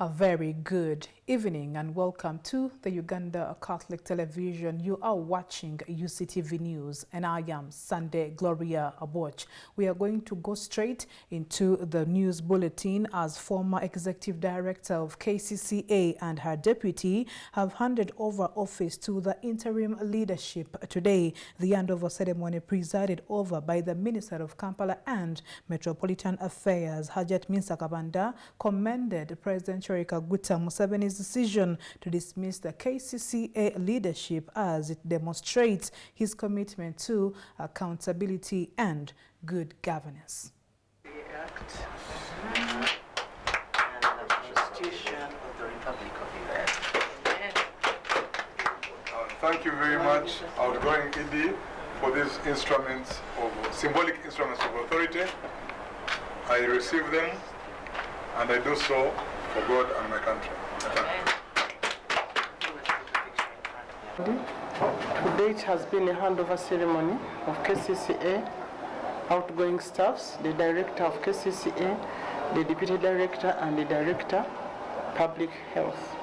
A very good evening and welcome to the Uganda Catholic Television. You are watching Uctv News and I am Sunday Gloria Aboch. We are going to go straight into the news bulletin as former Executive Director of KCCA and her deputy have handed over office to the interim leadership today. The handover ceremony presided over by the Minister of Kampala and Metropolitan Affairs, Hajat Minsakabanda, commended President Guta Museveni's decision to dismiss the KCCA leadership as it demonstrates his commitment to accountability and good governance. The Act and the Constitution of the Republic of Uganda. Thank you very much, outgoing ED, for these instruments of symbolic instruments of authority. I receive them and I do so for God and my country. Today it has been a handover ceremony of KCCA, outgoing staffs, the director of KCCA, the deputy director and the director public health.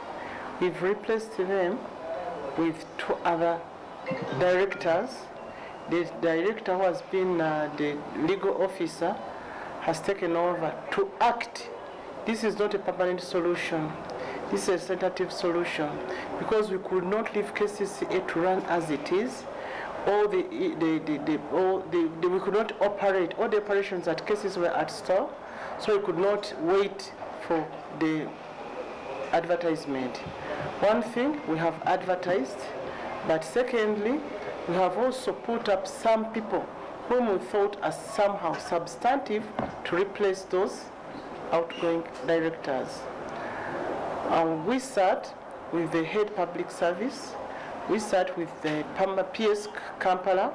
We've replaced them with two other directors. The director who has been the legal officer has taken over to act. This is not a permanent solution. This is a tentative solution because we could not leave KCCA to run as it is. We could not operate. All the operations at KCCA were at stall, so we could not wait for the advertisement. One thing, we have advertised, but secondly, we have also put up some people whom we thought are somehow substantive to replace those outgoing directors. We sat with the head public service, we sat with the PS Kampala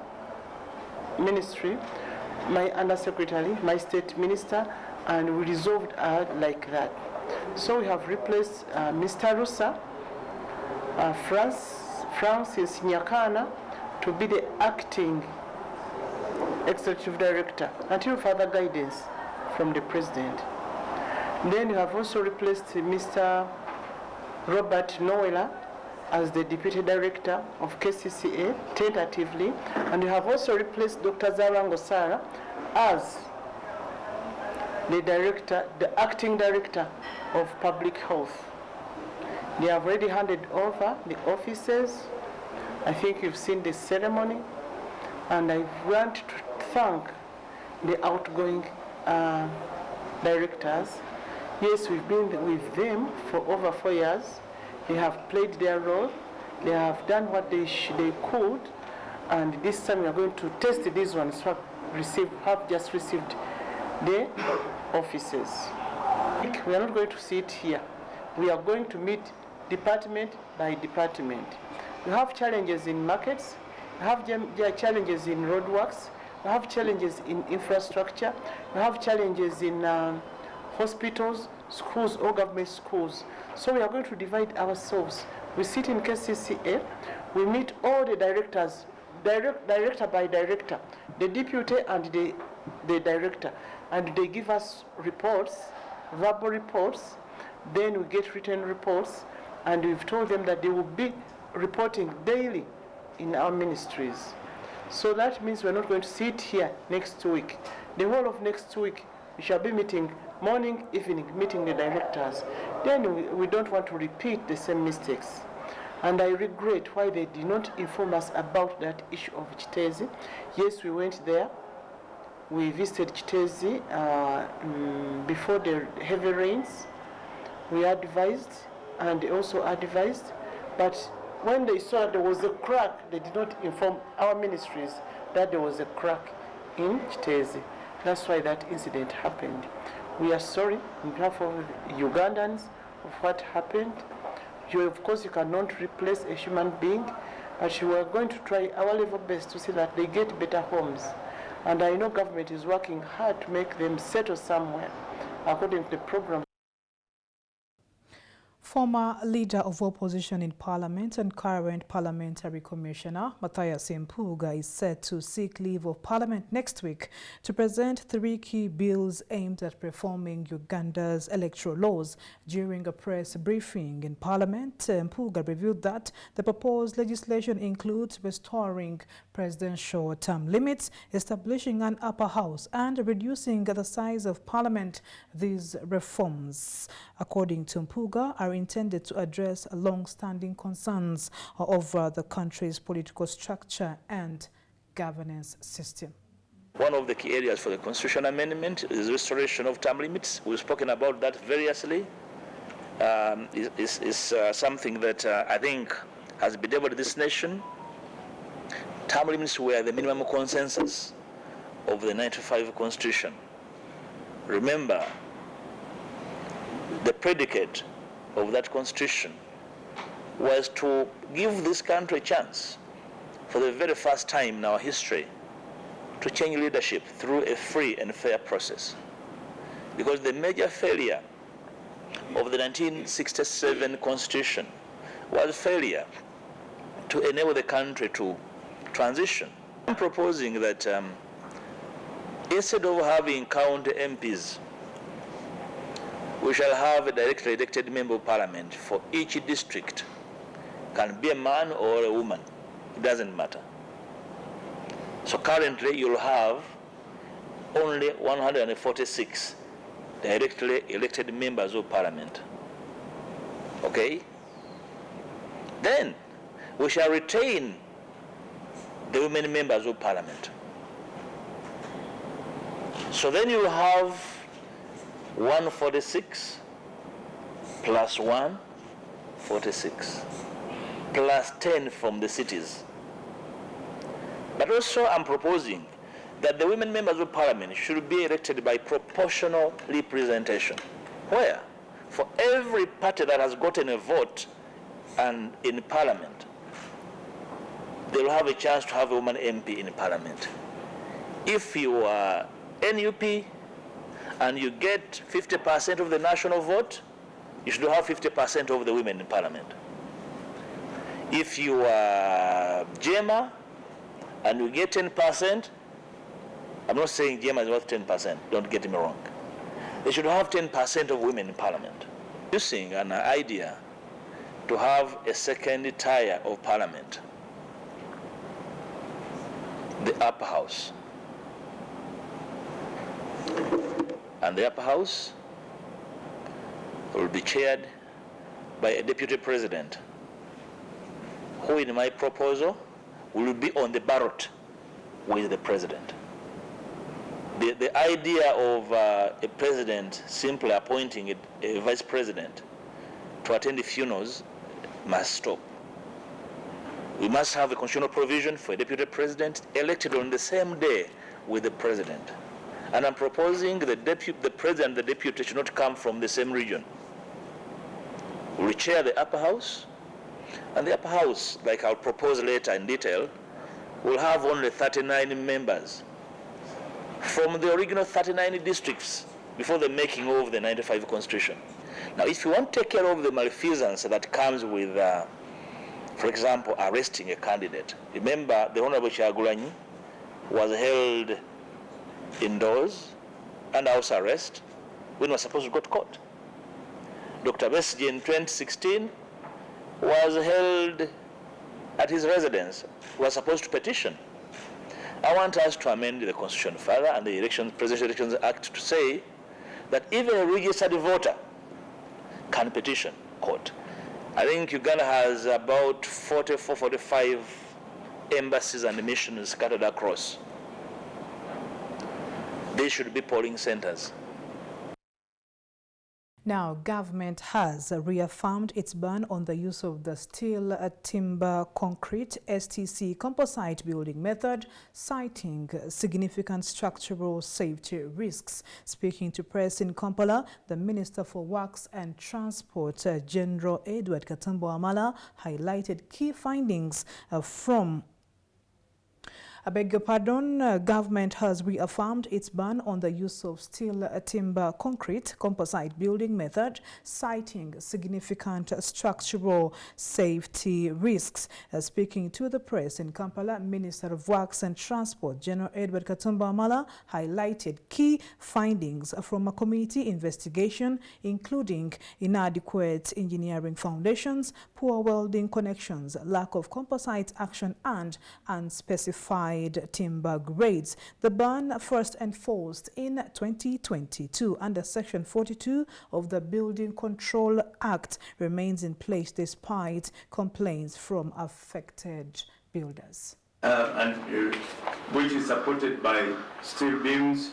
ministry, my undersecretary, my state minister, and we resolved like that. So we have replaced Mr. Rusa, Francis Nyakana, to be the acting executive director until further guidance from the president. Then you have also replaced Mr. Robert Noela as the deputy director of KCCA tentatively, and you have also replaced Dr. Zarango Sara as the director, the acting director of public health. They have already handed over the offices. I think you've seen the ceremony, and I want to thank the outgoing directors. Yes, we've been with them for over 4 years. They have played their role. They have done what they could, and this time we are going to test these ones who have just received the offices. We are not going to sit here. We are going to meet department by department. We have challenges in markets. We have challenges in roadworks. We have challenges in infrastructure. We have challenges in hospitals, schools, or government schools. So we are going to divide ourselves. We sit in KCCA, we meet all the directors, director by director, the deputy and the director, and they give us reports, verbal reports, then we get written reports, and we've told them that they will be reporting daily in our ministries. So that means we're not going to sit here next week. The whole of next week, we shall be meeting morning, evening, meeting the directors. Then we don't want to repeat the same mistakes. And I regret why they did not inform us about that issue of Chitezi. Yes, we went there. We visited Chitezi before the heavy rains. We advised, and they also advised. But when they saw there was a crack, they did not inform our ministries that there was a crack in Chitezi. That's why that incident happened. We are sorry on behalf of Ugandans of what happened. Of course, you cannot replace a human being, but we are going to try our level best to see that they get better homes. And I know government is working hard to make them settle somewhere according to the program. Former leader of opposition in Parliament and current Parliamentary Commissioner Matthias Mpuuga is set to seek leave of Parliament next week to present 3 key bills aimed at reforming Uganda's electoral laws. During a press briefing in Parliament, Mpuuga revealed that the proposed legislation includes restoring presidential term limits, establishing an upper house, and reducing the size of Parliament. These reforms, according to Mpuuga, are intended to address long-standing concerns over the country's political structure and governance system. One of the key areas for the constitutional amendment is restoration of term limits. We've spoken about that variously. Is something that I think has bedeviled this nation. Term limits were the minimum consensus of the 95 Constitution. Remember, the predicate of that Constitution was to give this country a chance for the very first time in our history to change leadership through a free and fair process. Because the major failure of the 1967 Constitution was failure to enable the country to transition. I'm proposing that instead of having county MPs, we shall have a directly elected member of parliament for each district. Can be a man or a woman, it doesn't matter. So currently you'll have only 146 directly elected members of parliament. Okay? Then we shall retain the women members of parliament. So then you have 146 plus 146 plus 10 from the cities. But also I'm proposing that the women members of parliament should be elected by proportional representation. Where? For every party that has gotten a vote and in parliament, they will have a chance to have a woman MP in parliament. If you are NUP and you get 50% of the national vote, you should have 50% of the women in parliament. If you are JEMA and you get 10%, I'm not saying JEMA is worth 10%, don't get me wrong. They should have 10% of women in parliament. Using an idea to have a second tier of parliament, the upper house. And the upper house will be chaired by a deputy president, who in my proposal will be on the ballot with the president. The idea of a president simply appointing a vice president to attend the funerals must stop. We must have a constitutional provision for a deputy president elected on the same day with the president. And I'm proposing the president and the deputy should not come from the same region. We'll chair the upper house, and the upper house, like I'll propose later in detail, will have only 39 members from the original 39 districts before the making of the 95 Constitution. Now, if you want to take care of the malfeasance that comes with, for example, arresting a candidate, remember the Honorable Kyagulanyi was held indoors under house arrest when he was supposed to go to court. Dr. Besigye in 2016 was held at his residence. He was supposed to petition. I want us to amend the Constitution further and the Presidential Elections Act to say that even a registered voter can petition court. I think Uganda has about 44, 45 embassies and missions scattered across. They should be polling centers. Now, government has reaffirmed its ban on the use of the steel, timber, concrete, STC composite building method, citing significant structural safety risks. Speaking to press in Kampala, the Minister for Works and Transport, General Edward Katumbo Amala, highlighted key findings from I beg your pardon, government has reaffirmed its ban on the use of steel, timber, concrete, composite building method, citing significant structural safety risks. Speaking to the press in Kampala, Minister of Works and Transport, General Edward Katumba Amala, highlighted key findings from a committee investigation, including inadequate engineering foundations, poor welding connections, lack of composite action, and unspecified timber grades. The ban, first enforced in 2022 under Section 42 of the Building Control Act, remains in place despite complaints from affected builders. Which is supported by steel beams,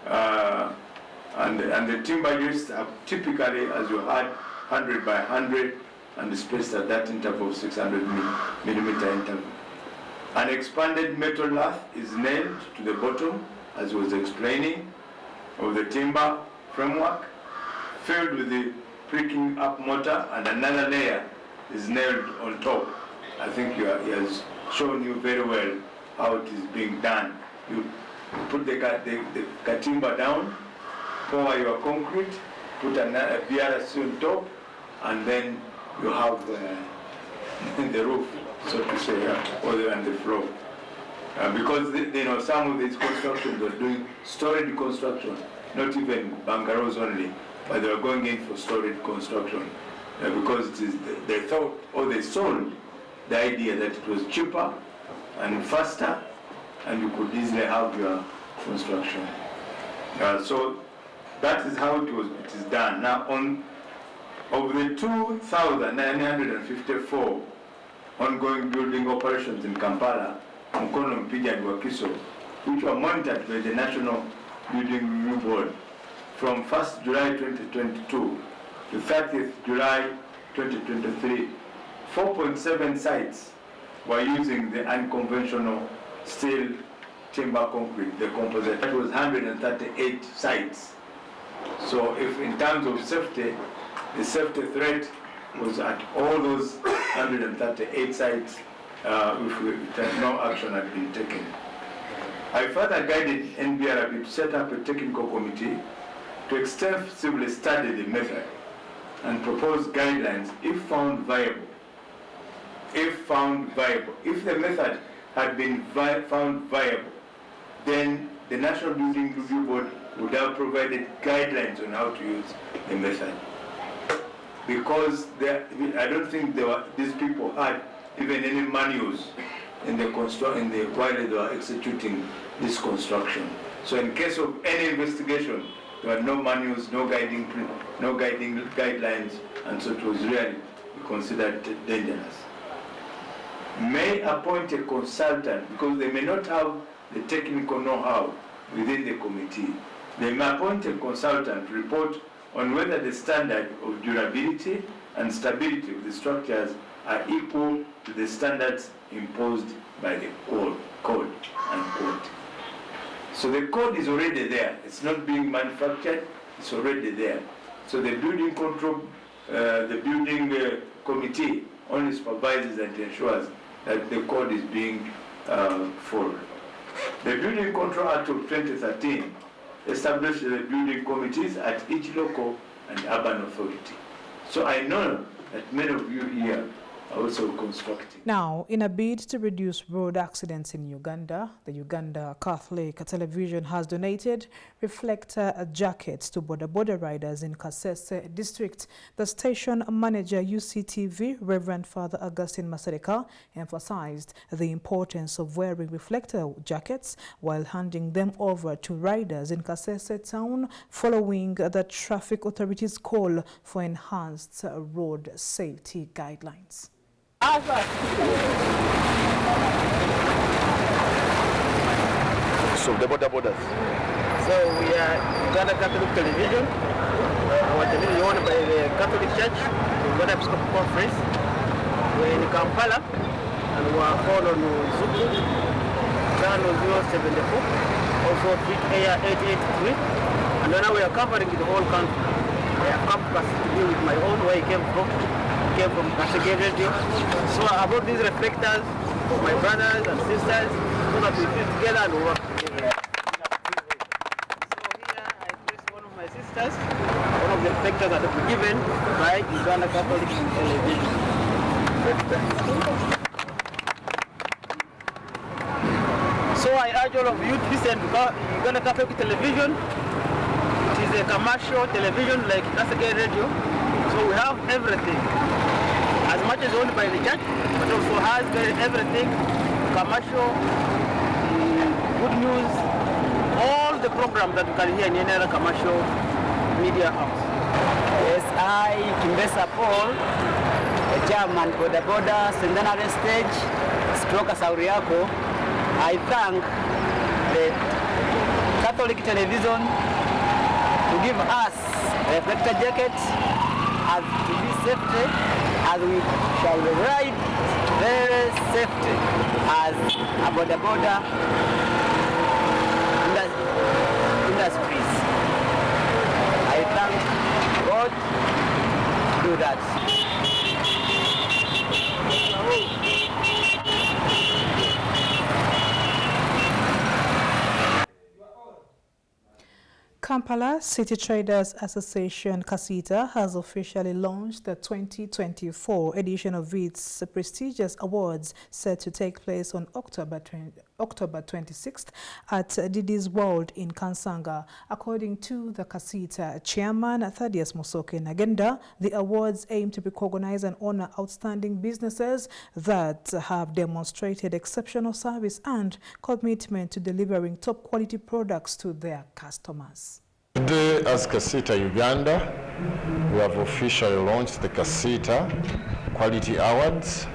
and the timber used are typically, as you had, 100 by 100 and spaced at that interval of 600 millimeter interval. An expanded metal lath is nailed to the bottom, as was explaining, of the timber framework, filled with the pricking up mortar, and another layer is nailed on top. I think he has shown you very well how it is being done. You put the timber down, pour your concrete, put another BRC on top, and then you have the roof, so to say, on the floor. Because some of these constructions were doing storage construction, not even bungalows only, but they were going in for storage construction because they thought, or they sold the idea that it was cheaper and faster, and you could easily have your construction. So that is how it is done. Now, of the 2,954 ongoing building operations in Kampala, Mukono, Mpija, and Wakiso, which were monitored by the National Building Review Board from 1st July 2022 to 30th July 2023, 4.7 sites were using the unconventional steel, timber, concrete, the composite. That was 138 sites. So if in terms of safety, the safety threat was at all those 138 sites if no action had been taken. I further guided NBRB to set up a technical committee to extensively study the method and propose guidelines if found viable. If the method had been found viable, then the National Building Review Board would have provided guidelines on how to use the method. Because I don't think these people had even any manuals while they were executing this construction. So in case of any investigation, there were no manuals, no guiding guidelines, and so it was really considered dangerous. May appoint a consultant, because they may not have the technical know-how within the committee. They may appoint a consultant to report on whether the standard of durability and stability of the structures are equal to the standards imposed by the code, unquote. So the code is already there. It's not being manufactured, it's already there. So the building control, the building committee only supervises and ensures that the code is being followed. The Building Control Act of 2013 established the building committees at each local and urban authority. So I know that many of you here are also constructing. Now, in a bid to reduce road accidents in Uganda, the Uganda Catholic Television has donated reflector jackets to border riders in Kasese district. The station manager, Uctv, Reverend Father Augustine Masereka, emphasized the importance of wearing reflector jackets while handing them over to riders in Kasese town following the traffic authorities' call for enhanced road safety guidelines. So the borders. So we are Uganda Catholic Television. Our television owned by the Catholic Church, Uganda Episcopal Conference. We're in Kampala and we are called on Zuku, channel 074, also Tweet Air 883. And now we are covering the whole country. I have come to be with my own where I came from. Came from Kasege Radio. So about these reflectors, for my brothers and sisters, so that we feel together and work together. So here I place one of my sisters, one of the pictures that have been given by Uganda Catholic Television. So I urge all of you to listen to Uganda Catholic Television. It is a commercial television like Kasege Radio. So we have everything. As much as owned by the church, but also has everything, commercial, good news, all the programs that you can hear in any other commercial media house. Yes, I, Kimbesa Paul, the chairman Boda Boda, Centenary Stage, Stroke Sauriako, I thank the Catholic Television to give us reflector jackets as to be safety, as we shall ride very safety as a Boda Boda industries. I thank God to do that. Kampala City Traders Association Kasita has officially launched the 2024 edition of its prestigious awards set to take place on October 26th at Didi's World in Kansanga. According to the Kasita chairman, Thaddeus Musoke Nagenda, the awards aim to recognize and honor outstanding businesses that have demonstrated exceptional service and commitment to delivering top quality products to their customers. Today, as Kasita Uganda, we have officially launched the Kasita Quality Awards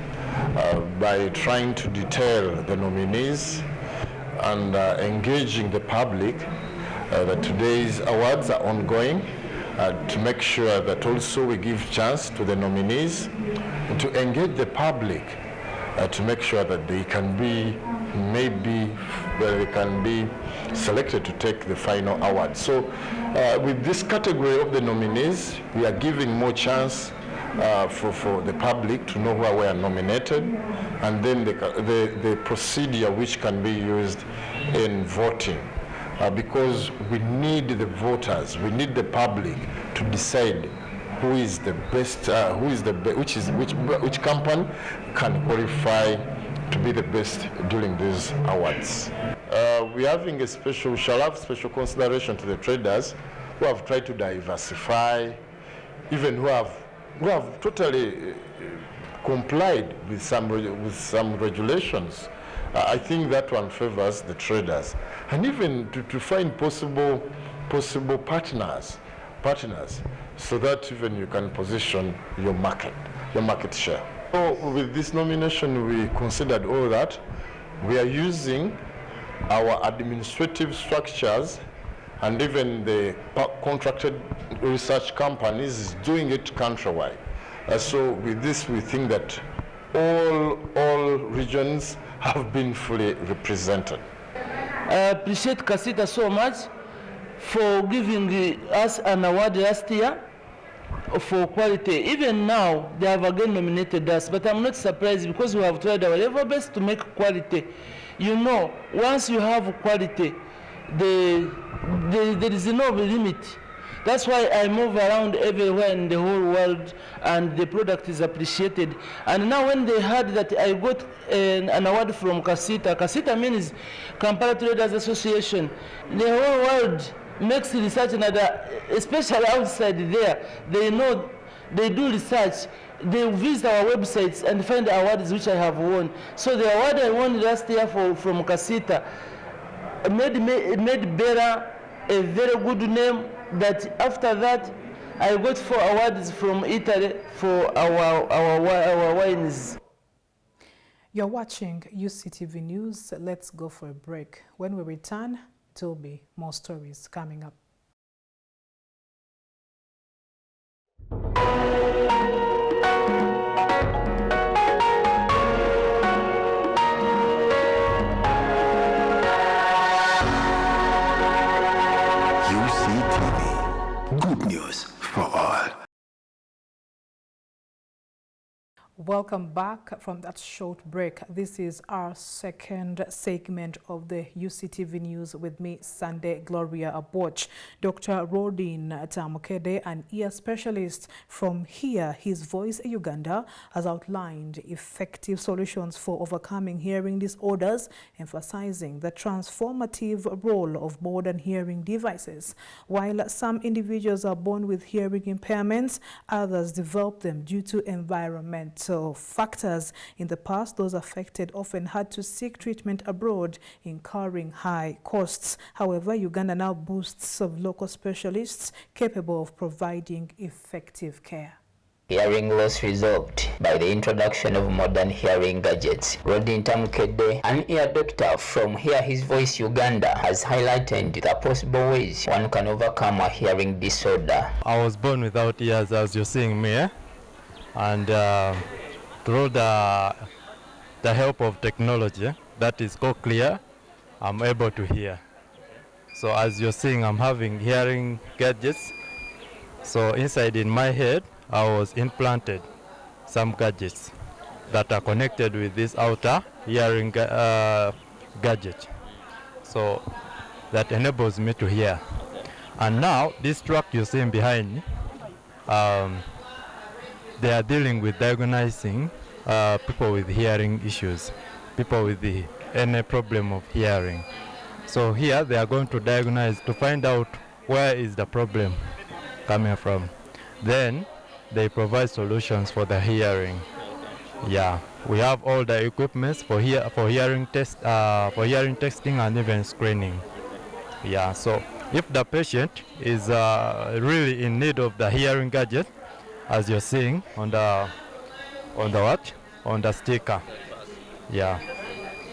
by trying to detail the nominees and engaging the public that today's awards are ongoing to make sure that also we give chance to the nominees to engage the public to make sure that they can be selected to take the final award. So with this category of the nominees, we are giving more chance for the public to know who were nominated, and then the procedure which can be used in voting. Because we need the voters, we need the public to decide who is the best, which company can qualify to be the best during these awards. We're having a special, shall have special consideration to the traders who have tried to diversify, even who have totally complied with some regulations. I think that one favors the traders, and even to find possible partners, so that even you can position your market share. So with this nomination, we considered all that. We are using our administrative structures, and even the contracted research companies doing it countrywide. So with this, we think that all regions have been fully represented. I appreciate Kasita so much for giving us an award last year for quality. Even now, they have again nominated us, but I'm not surprised because we have tried our level best to make quality. You know, once you have quality, there is no limit. That's why I move around everywhere in the whole world, and the product is appreciated. And now when they heard that I got an award from Kasita, Kasita means Kampala Traders Association, the whole world makes research, and especially outside there, they know, they do research, they visit our websites and find the awards which I have won. So the award I won last year from Kasita made better a very good name, that after that I got 4 awards from Italy for our wines. You're watching Uctv News. Let's go for a break. When we return, there will be more stories coming up. Uctv, good news for all. Welcome back from that short break. This is our second segment of the UCTV News with me, Sunday Gloria Aboch. Dr. Rodin Tamukede, an ear specialist from Hear His Voice Uganda, has outlined effective solutions for overcoming hearing disorders, emphasizing the transformative role of modern hearing devices. While some individuals are born with hearing impairments, others develop them due to environmental factors. In the past, those affected often had to seek treatment abroad, incurring high costs. However, Uganda now boasts of local specialists capable of providing effective care. Hearing loss resolved by the introduction of modern hearing gadgets. Rodin Tamukede, an ear doctor from Hear His Voice Uganda, has highlighted the possible ways one can overcome a hearing disorder. I was born without ears, as you're seeing me, and through the help of technology, that is cochlear, I'm able to hear. So as you're seeing, I'm having hearing gadgets. So inside in my head, I was implanted some gadgets that are connected with this outer hearing gadget. So that enables me to hear. And now this truck you're seeing behind me, they are dealing with diagnosing people with hearing issues, people with any problem of hearing. So here they are going to diagnose to find out where is the problem coming from. Then they provide solutions for the hearing. Yeah, we have all the equipments for hearing testing and even screening. Yeah, so if the patient is really in need of the hearing gadget, as you're seeing on the sticker. Yeah.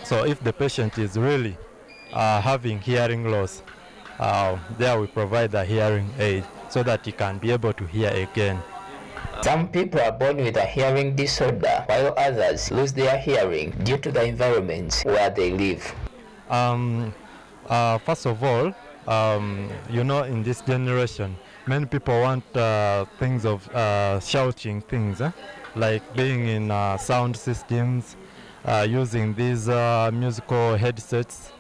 So if the patient is really having hearing loss, there we provide the hearing aid so that he can be able to hear again. Some people are born with a hearing disorder, while others lose their hearing due to the environments where they live. First of all, in this generation, many people want things of shouting things, like being in sound systems, using these musical headsets,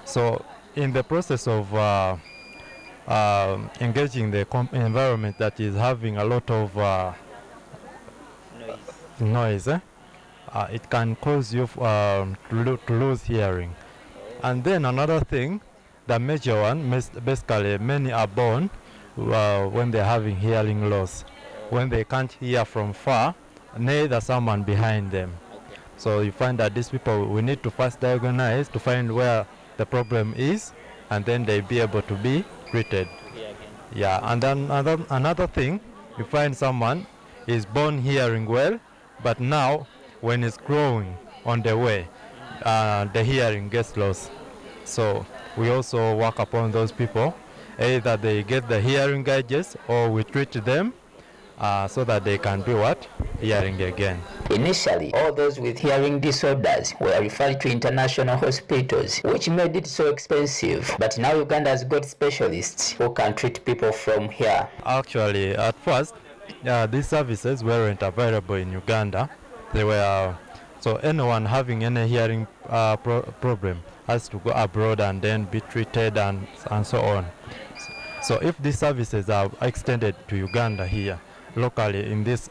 So in the process of engaging the environment that is having a lot of noise, it can cause you to lose hearing. And then another thing, the major one, basically many are born when they're having hearing loss, when they can't hear from far, neither someone behind them. So you find that these people, we need to first diagnose to find where the problem is, and then they be able to be treated. Yeah, and then another thing, you find someone is born hearing well, but now when it's growing on the way, the hearing gets lost. So we also work upon those people. Either they get the hearing gadgets or we treat them so that they can be hearing again. Initially, all those with hearing disorders were referred to international hospitals, which made it so expensive. But now Uganda has got specialists who can treat people from here. Actually, at first, these services weren't available in Uganda. They were so anyone having any hearing problem has to go abroad and then be treated and so on. So if these services are extended to Uganda here, locally in this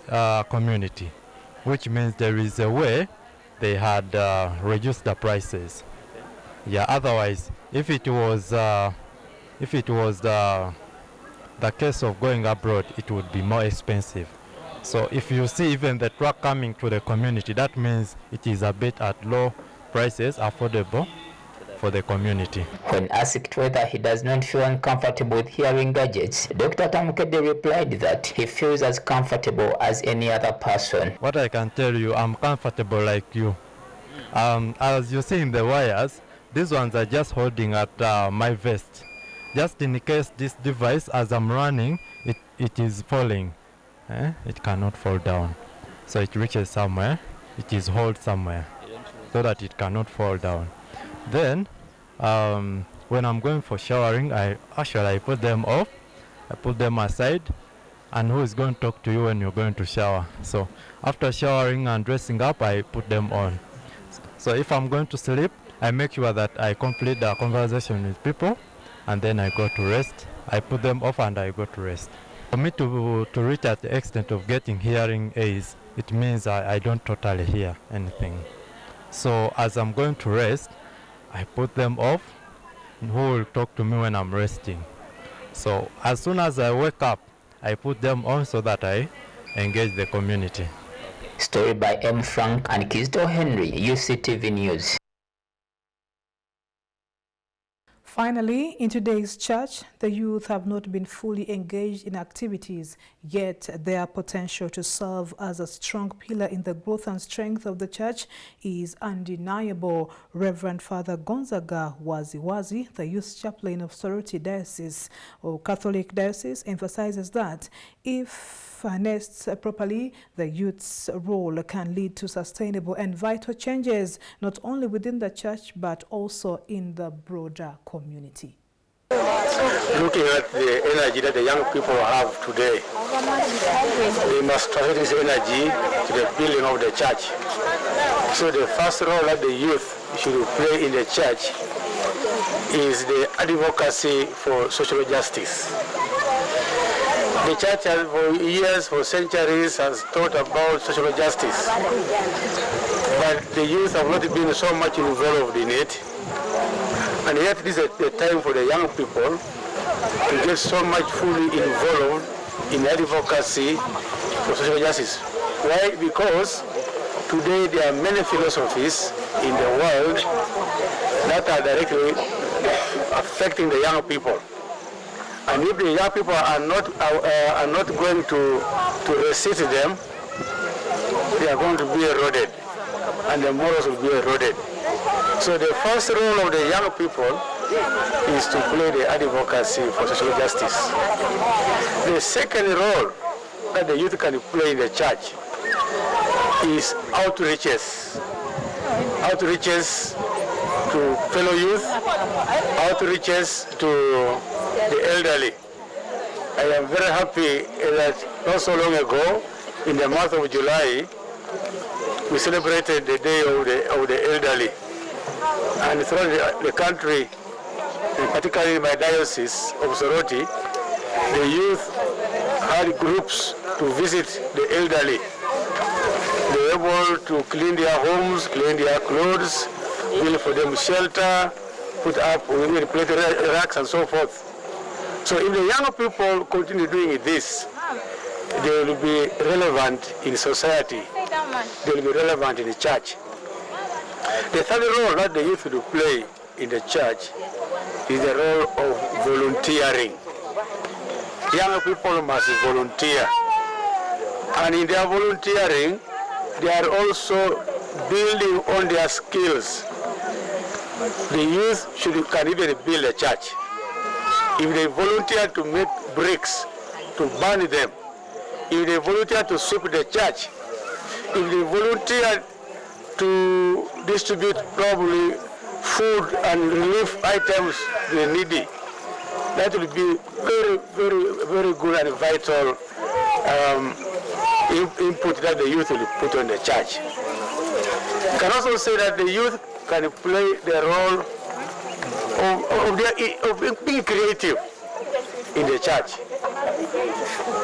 community, which means there is a way they had reduced the prices. Yeah, otherwise, if it was the case of going abroad, it would be more expensive. So if you see even the truck coming to the community, that means it is a bit at low prices, affordable for the community. When asked whether he does not feel uncomfortable with hearing gadgets, Dr. Tamukede replied that he feels as comfortable as any other person. What I can tell you, I'm comfortable like you. As you see in the wires, these ones are just holding at my vest. Just in case this device, as I'm running, it is falling. It cannot fall down. So it reaches somewhere, it is held somewhere, so that it cannot fall down. Then, when I'm going for showering, I put them off, I put them aside, and who is going to talk to you when you're going to shower. So after showering and dressing up, I put them on. So if I'm going to sleep, I make sure that I complete the conversation with people, and then I go to rest. I put them off and I go to rest. For me to reach at the extent of getting hearing aids, it means I don't totally hear anything. So as I'm going to rest, I put them off. Who will talk to me when I'm resting? So as soon as I wake up, I put them on so that I engage the community. Story by M. Frank and Kisto Henry, UCTV News. Finally, in today's church, the youth have not been fully engaged in activities, yet their potential to serve as a strong pillar in the growth and strength of the church is undeniable. Reverend Father Gonzaga Waziwazi, the youth chaplain of Sorority Diocese or Catholic Diocese, emphasizes that if harnessed properly, the youth's role can lead to sustainable and vital changes, not only within the church, but also in the broader community. Looking at the energy that the young people have today, they must transfer this energy to the building of the church. So the first role that the youth should play in the church is the advocacy for social justice. The church has for years, for centuries, has thought about social justice, but the youth have not been so much involved in it. And yet this is the time for the young people to get so much fully involved in advocacy for social justice. Why? Because today there are many philosophies in the world that are directly affecting the young people. And if the young people are not going to resist them, they are going to be eroded, and the morals will be eroded. So the first role of the young people is to play the advocacy for social justice. The second role that the youth can play in the church is outreaches. Outreaches to fellow youth, outreaches to the elderly. I am very happy that not so long ago, in the month of July, we celebrated the Day of the Elderly. And throughout the country, and particularly in my diocese of Soroti, the youth had groups to visit the elderly. They were able to clean their homes, clean their clothes, build for them shelter, put up plate racks and so forth. So if the young people continue doing this, they will be relevant in society. They will be relevant in the church. The third role that the youth will play in the church is the role of volunteering. Young people must volunteer. And in their volunteering, they are also building on their skills. The youth can even build a church. If they volunteer to make bricks, to burn them, if they volunteer to sweep the church, if they volunteer to distribute probably food and relief items to the needy, that will be very, very, very good and vital input that the youth will put on the church. You can also say that the youth can play the role of being creative in the church.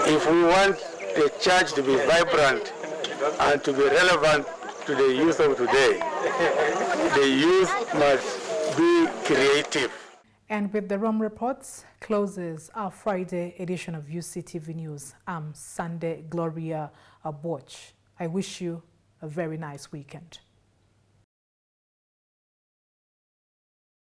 If we want the church to be vibrant and to be relevant to the youth of today, the youth must be creative. And with the Rome Reports closes our Friday edition of UCTV News. I'm Sunday Gloria Aboch. I wish you a very nice weekend.